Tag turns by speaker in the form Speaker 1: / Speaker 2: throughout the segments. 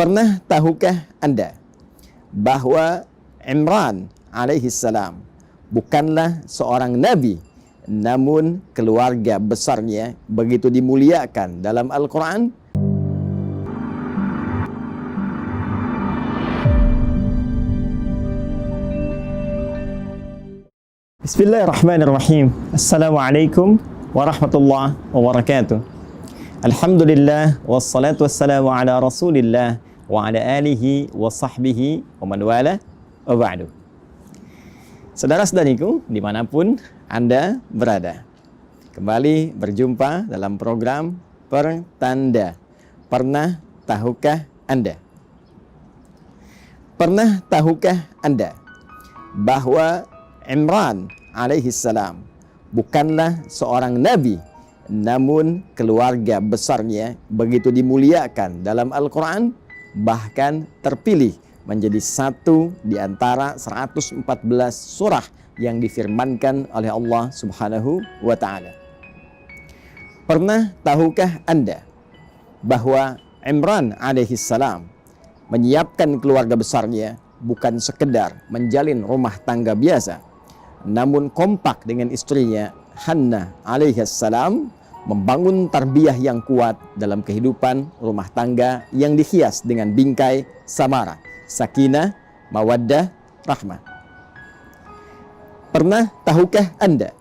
Speaker 1: Pernah tahukah Anda bahwa Imran alaihi salam bukanlah seorang nabi, namun keluarga besarnya begitu dimuliakan dalam Al-Quran? Bismillahirrahmanirrahim. Assalamualaikum warahmatullahi wabarakatuh. Alhamdulillah wassalatu wassalamu ala Rasulillah wa ala alihi wa sahbihi wa man wala wa ba'du. Saudara-saudariku dimanapun Anda berada, kembali berjumpa dalam program Pertanda. Pernah tahukah Anda? Pernah tahukah Anda bahwa Imran alaihi salam bukanlah seorang nabi, namun keluarga besarnya begitu dimuliakan dalam Al-Quran, bahkan terpilih menjadi satu di antara 114 surah yang difirmankan oleh Allah Subhanahu wa Ta'ala. Pernah tahukah Anda bahwa Imran alaihi salam menyiapkan keluarga besarnya bukan sekedar menjalin rumah tangga biasa, namun kompak dengan istrinya Hannah alaihi salam membangun tarbiyah yang kuat dalam kehidupan rumah tangga yang dihias dengan bingkai samara, sakinah, mawaddah, rahmah. Pernah tahukah Anda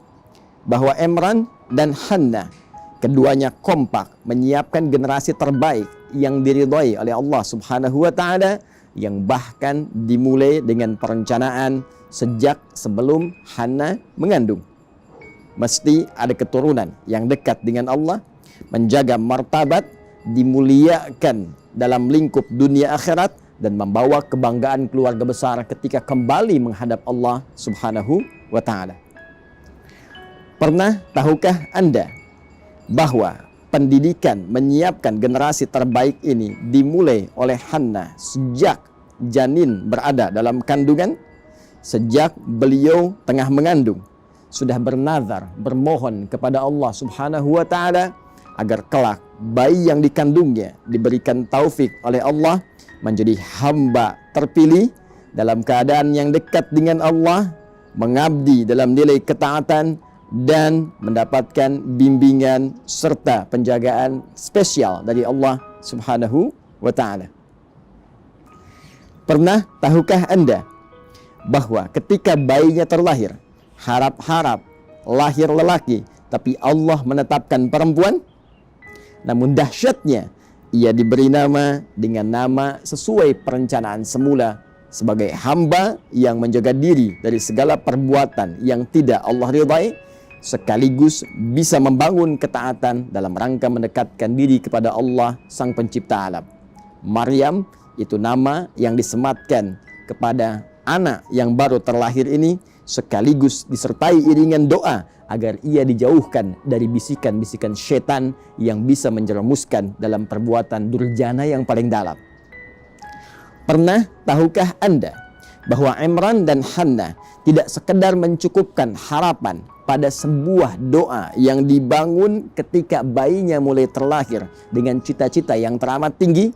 Speaker 1: bahwa Imran dan Hannah keduanya kompak menyiapkan generasi terbaik yang diridhai oleh Allah Subhanahu wa Ta'ala, yang bahkan dimulai dengan perencanaan sejak sebelum Hannah mengandung. Mesti ada keturunan yang dekat dengan Allah, menjaga martabat, dimuliakan dalam lingkup dunia akhirat, dan membawa kebanggaan keluarga besar ketika kembali menghadap Allah Subhanahu wa Ta'ala. Pernah tahukah Anda bahwa pendidikan menyiapkan generasi terbaik ini dimulai oleh Hannah sejak janin berada dalam kandungan? Sejak beliau tengah mengandung, sudah bernazar, bermohon kepada Allah Subhanahu wa Ta'ala agar kelak bayi yang dikandungnya diberikan taufik oleh Allah menjadi hamba terpilih dalam keadaan yang dekat dengan Allah, mengabdi dalam nilai ketaatan, dan mendapatkan bimbingan serta penjagaan spesial dari Allah Subhanahu wa Ta'ala. Pernah tahukah Anda bahwa ketika bayinya terlahir, harap-harap lahir lelaki, tapi Allah menetapkan perempuan? Namun dahsyatnya, ia diberi nama dengan nama sesuai perencanaan semula, sebagai hamba yang menjaga diri dari segala perbuatan yang tidak Allah ridhai, sekaligus bisa membangun ketaatan dalam rangka mendekatkan diri kepada Allah Sang Pencipta alam. Maryam itu nama yang disematkan kepada anak yang baru terlahir ini, sekaligus disertai iringan doa agar ia dijauhkan dari bisikan-bisikan setan yang bisa menjerumuskan dalam perbuatan durjana yang paling dalam. Pernah tahukah Anda bahwa Imran dan Hannah tidak sekedar mencukupkan harapan pada sebuah doa yang dibangun ketika bayinya mulai terlahir dengan cita-cita yang teramat tinggi,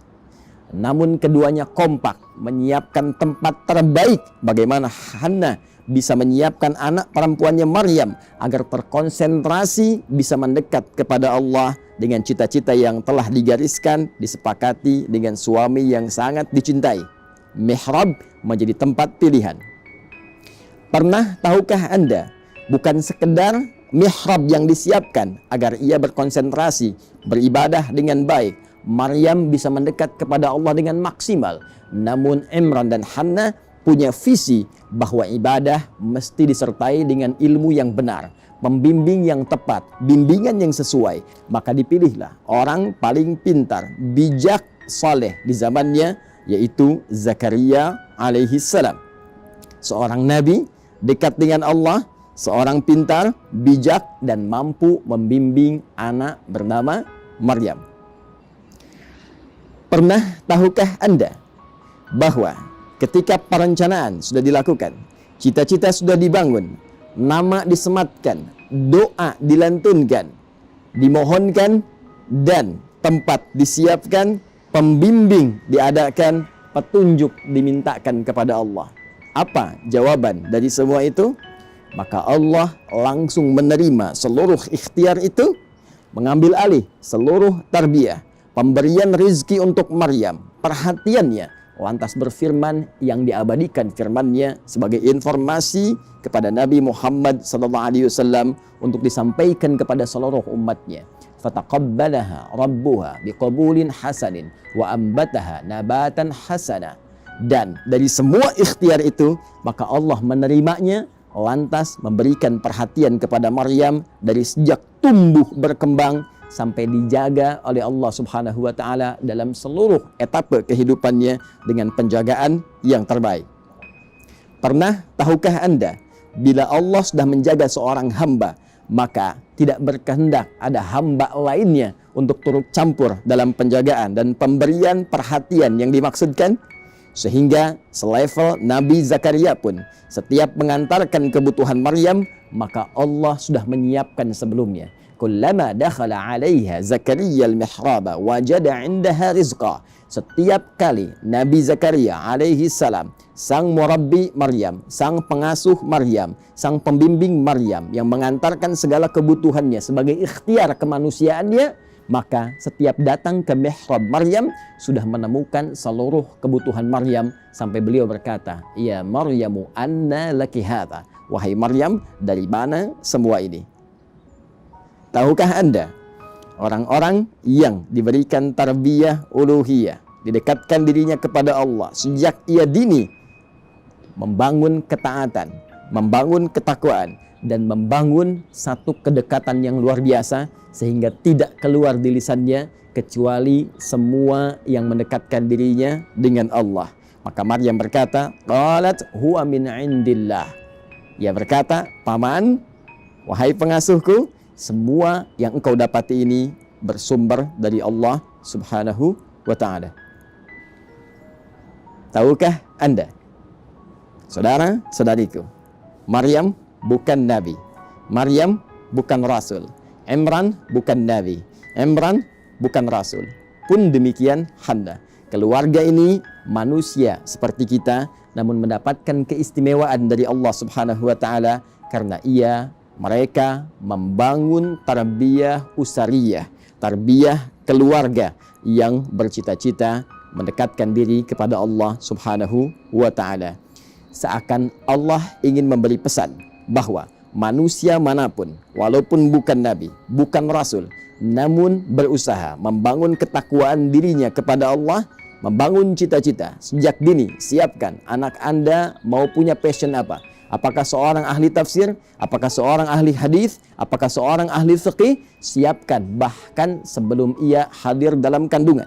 Speaker 1: namun keduanya kompak menyiapkan tempat terbaik bagaimana Hannah bisa menyiapkan anak perempuannya Maryam agar terkonsentrasi bisa mendekat kepada Allah dengan cita-cita yang telah digariskan, disepakati dengan suami yang sangat dicintai. Mihrab menjadi tempat pilihan. Pernah tahukah Anda, bukan sekedar mihrab yang disiapkan agar ia berkonsentrasi, beribadah dengan baik, Maryam bisa mendekat kepada Allah dengan maksimal, namun Imran dan Hannah punya visi bahwa ibadah mesti disertai dengan ilmu yang benar, pembimbing yang tepat, bimbingan yang sesuai. Maka dipilihlah orang paling pintar, bijak, saleh di zamannya, yaitu Zakaria alaihi salam. Seorang nabi dekat dengan Allah, seorang pintar, bijak, dan mampu membimbing anak bernama Maryam. Pernah tahukah Anda bahwa ketika perencanaan sudah dilakukan, cita-cita sudah dibangun, nama disematkan, doa dilantunkan, dimohonkan, dan tempat disiapkan, pembimbing diadakan, petunjuk dimintakan kepada Allah. Apa jawaban dari semua itu? Maka Allah langsung menerima seluruh ikhtiar itu, mengambil alih seluruh tarbiyah, pemberian rizki untuk Maryam, perhatiannya, lantas berfirman yang diabadikan firmannya sebagai informasi kepada Nabi Muhammad SAW untuk disampaikan kepada seluruh umatnya. Fataqabbalaha rabbuha biqabulin hasanin wa ambataha nabatan hasana. Dan dari semua ikhtiar itu, maka Allah menerimanya, lantas memberikan perhatian kepada Maryam dari sejak tumbuh berkembang sampai dijaga oleh Allah Subhanahu wa taala dalam seluruh etape kehidupannya dengan penjagaan yang terbaik. Pernah tahukah Anda, bila Allah sudah menjaga seorang hamba, maka tidak berkehendak ada hamba lainnya untuk turut campur dalam penjagaan dan pemberian perhatian yang dimaksudkan? Sehingga selevel Nabi Zakaria pun setiap mengantarkan kebutuhan Maryam, maka Allah sudah menyiapkan sebelumnya. Kullama dakhala 'alaiha Zakaria al-mihraba wajada 'indaha rizqa. Setiap kali Nabi Zakaria alaihi salam, sang murabbi Maryam, sang pengasuh Maryam, sang pembimbing Maryam yang mengantarkan segala kebutuhannya sebagai ikhtiar kemanusiaannya, maka setiap datang ke mihrab Maryam sudah menemukan seluruh kebutuhan Maryam sampai beliau berkata, "Ya Maryamu, anna laki hadza?" Wahai Maryam, dari mana semua ini? Tahukah Anda, orang-orang yang diberikan tarbiyah uluhiyah, didekatkan dirinya kepada Allah sejak ia dini, membangun ketaatan, membangun ketakwaan, dan membangun satu kedekatan yang luar biasa, sehingga tidak keluar di lisannya kecuali semua yang mendekatkan dirinya dengan Allah. Maka Maryam berkata, qalat huwa min indillah. Ia berkata, paman, wahai pengasuhku, semua yang engkau dapati ini bersumber dari Allah Subhanahu wa ta'ala. Tahukah Anda, saudara-saudariku, Maryam bukan nabi, Maryam bukan rasul, Imran bukan nabi, Imran bukan rasul. Pun demikian Handa. Keluarga ini manusia seperti kita, namun mendapatkan keistimewaan dari Allah Subhanahu wa ta'ala karena mereka membangun tarbiyah usariyah, tarbiyah keluarga yang bercita-cita mendekatkan diri kepada Allah Subhanahu wa ta'ala. Seakan Allah ingin memberi pesan bahwa manusia manapun, walaupun bukan nabi, bukan rasul, namun berusaha membangun ketakwaan dirinya kepada Allah, membangun cita-cita sejak dini. Siapkan anak Anda mau punya passion apa? Apakah seorang ahli tafsir? Apakah seorang ahli hadis? Apakah seorang ahli fiqih? Siapkan bahkan sebelum ia hadir dalam kandungan.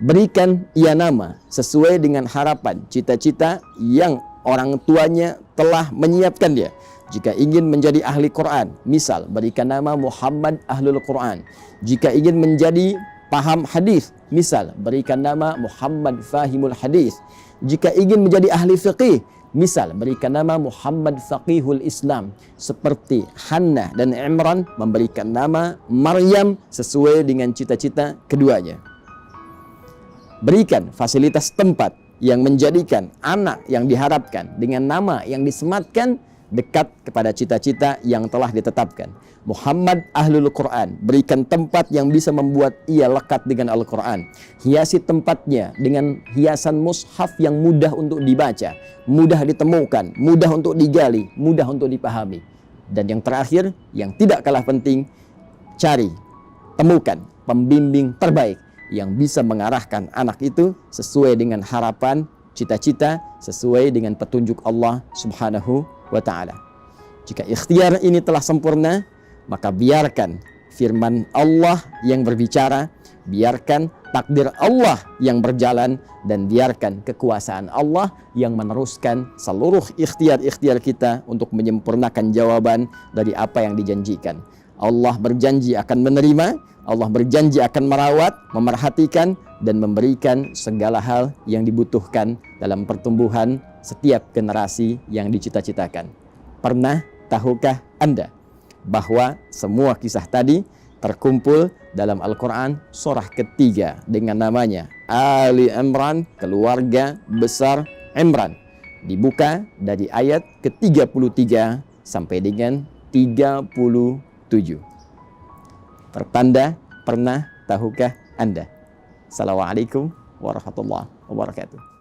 Speaker 1: Berikan ia nama sesuai dengan harapan, cita-cita yang orang tuanya telah menyiapkan dia. Jika ingin menjadi ahli Quran, misal berikan nama Muhammad Ahlul Quran. Jika ingin menjadi paham hadis, misal berikan nama Muhammad Fahimul Hadis. Jika ingin menjadi ahli fiqih, misal berikan nama Muhammad Faqihul Islam. Seperti Hannah dan Imran memberikan nama Maryam sesuai dengan cita-cita keduanya. Berikan fasilitas tempat yang menjadikan anak yang diharapkan dengan nama yang disematkan dekat kepada cita-cita yang telah ditetapkan. Muhammad Ahlul Quran, berikan tempat yang bisa membuat ia lekat dengan Al-Quran. Hiasi tempatnya dengan hiasan mushaf yang mudah untuk dibaca, mudah ditemukan, mudah untuk digali, mudah untuk dipahami. Dan yang terakhir, yang tidak kalah penting, cari, temukan pembimbing terbaik yang bisa mengarahkan anak itu sesuai dengan harapan, cita-cita, sesuai dengan petunjuk Allah Subhanahu wa ta'ala. Jika ikhtiar ini telah sempurna, maka biarkan firman Allah yang berbicara, biarkan takdir Allah yang berjalan, dan biarkan kekuasaan Allah yang meneruskan seluruh ikhtiar-ikhtiar kita untuk menyempurnakan jawaban dari apa yang dijanjikan. Allah berjanji akan menerima, Allah berjanji akan merawat, memerhatikan, dan memberikan segala hal yang dibutuhkan dalam pertumbuhan setiap generasi yang dicita-citakan. Pernah tahukah Anda bahwa semua kisah tadi terkumpul dalam Al-Quran surah ketiga dengan namanya Ali Imran, keluarga besar Imran. Dibuka dari ayat ke-33 sampai dengan 37. Pertanda, pernah tahukah Anda? Assalamualaikum warahmatullahi wabarakatuh.